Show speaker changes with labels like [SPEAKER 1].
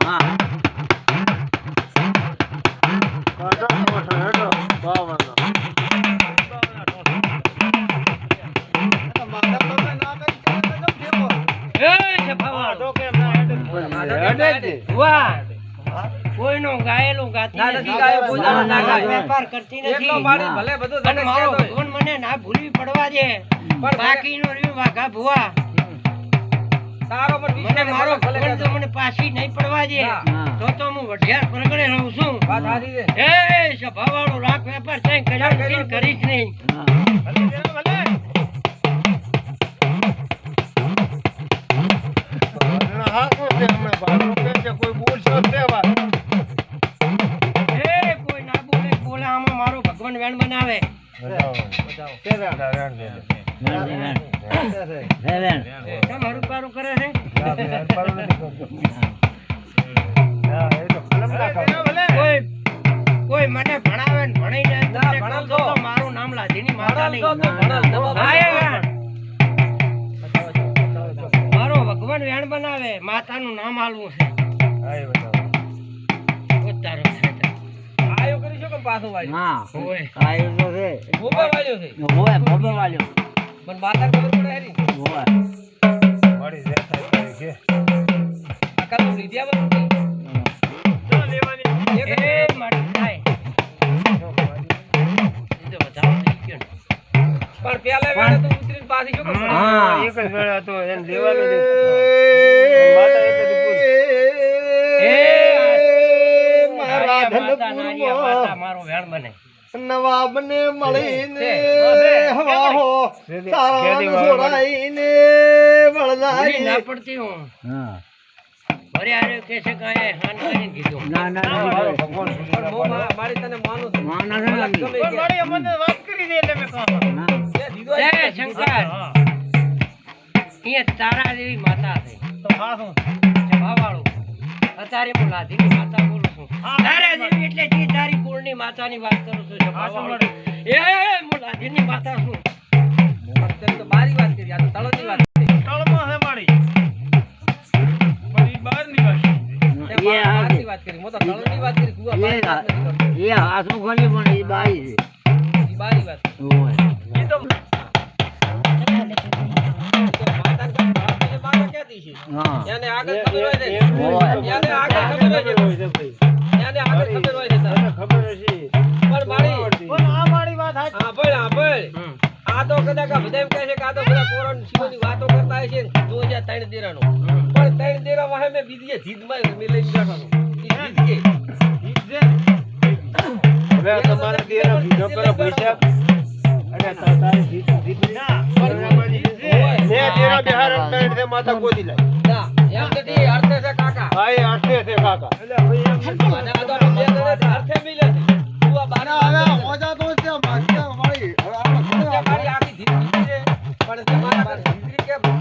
[SPEAKER 1] હા
[SPEAKER 2] કાઢો મોટો હેડો 52
[SPEAKER 3] કોઈનો ગાયેલું ગાતી નથી વેપાર કરતી નથી
[SPEAKER 4] ભલે બધું
[SPEAKER 3] અને મારો ભગવાન મને ના ભૂલવી પડવા દે પણ બાકીનો રહ્યો વાઘા ભુવા
[SPEAKER 4] તારો પર
[SPEAKER 3] મને મારો ભગવાન તો મને પાછી નહીં પડવા દે તો હું વઢિયાર પરગડે રહું છું
[SPEAKER 4] વાત સાચી છે
[SPEAKER 3] એ સભાવાળો રાખ વેપાર થઈ કરીશ નહીં
[SPEAKER 2] કોઈ બોલશો દેવા
[SPEAKER 3] કોઈ ના બોલે આમાં મારો ભગવાન વેણ બનાવે મારું પારું કરે છે કોઈ મને ભણાવે ને ભણી તો મારું નામ લાધીની માતા નહીં મારો ભગવાન વેણ બનાવે માતાનું નામ આલવું છે
[SPEAKER 4] આયો કરી શકો પાછો વાળ્યો
[SPEAKER 1] હા
[SPEAKER 3] ઓય
[SPEAKER 1] આયો તો છે
[SPEAKER 4] ગોબર વાળ્યો છે
[SPEAKER 1] ઓય બબે વાળ્યો
[SPEAKER 4] પણ માતા ખબર પડે હેરી
[SPEAKER 1] ઓય
[SPEAKER 2] મળી જાય થાય કે
[SPEAKER 4] આકા તો લીધ્યા બધું
[SPEAKER 2] તો લેવાની
[SPEAKER 3] એ મારી થાય એ તો બતાવો થઈ ગયો
[SPEAKER 4] પણ પેલા વેળે તો ઉતરીને પાછી શું કરવું
[SPEAKER 1] હા
[SPEAKER 2] એક જ વેળા તો એને લેવાનું માતા એક જ પૂછ
[SPEAKER 3] મારો વેણ બને
[SPEAKER 2] નવાબને મળીને હવાહો તારા છોડાઈને વળનારી
[SPEAKER 3] ના પડતી હું
[SPEAKER 1] હા
[SPEAKER 3] અરે આરે કે છે કાય હાન કરીને કીધું
[SPEAKER 1] ના ના
[SPEAKER 2] ભગવાન
[SPEAKER 4] પણ હું મારી તને માનું છું
[SPEAKER 1] માના છે ને
[SPEAKER 4] ગમે
[SPEAKER 2] પણ મારી અમને વાત કરી દે એટલે મેં કહું
[SPEAKER 4] તે દીધો
[SPEAKER 3] એ શંકર એ તારા જેવી માતા છે
[SPEAKER 2] તો હા હું
[SPEAKER 3] સભાવાળો અત્યારે હું લાધીની માતા બોલું છું તારા જેવી એટલે જે તારી કુળની માતાની વાત કરું છું સભાવાળો એ હું લાધીની માતા છું
[SPEAKER 4] અત્યારે તો બારી વાત કરી આ તો તળની વાત કરી
[SPEAKER 2] તળમાં હે મારી મારી બહારની વાત
[SPEAKER 4] તે બારની વાત કરી મો તો તળની વાત કરી તું આ બારી વાત નથી કરતો
[SPEAKER 1] એ હાસુ ખોલી પણ એ બાઈ છે
[SPEAKER 4] ઈ બારી વાત
[SPEAKER 1] ઓય
[SPEAKER 2] એ તો
[SPEAKER 4] માતા ક્યાંથી છે
[SPEAKER 1] હા
[SPEAKER 4] એને આગળ ખબર હોય ને
[SPEAKER 1] ઓય
[SPEAKER 4] એને આગળ ખબર હોય છે એને આગળ ખબર હોય છે તને
[SPEAKER 2] ખબર હશે
[SPEAKER 4] પણ મારી
[SPEAKER 2] પણ આ મારી વાત સાચી
[SPEAKER 4] હા ભાઈ આ તો કદાચ આ બધા એમ કહે છે કે આ તો બધા પોરણ શિવની વાતો કરતા હોય છે 2003 દેરાનો પણ 3 દેરા વાહે મેં બીજી જીદમાં મેં લઈને બેઠો છું ઈ જીદ કે
[SPEAKER 2] હવે તમારે દેરા બીજો કરો પૈસા અને તારી જીત ના લે દેરા બિહાર અંતર છે માતા ગોદી લાય
[SPEAKER 4] ના એમ નથી અર્થે છે કાકા
[SPEAKER 2] હા એ અર્થે છે કાકા
[SPEAKER 4] અને આ તો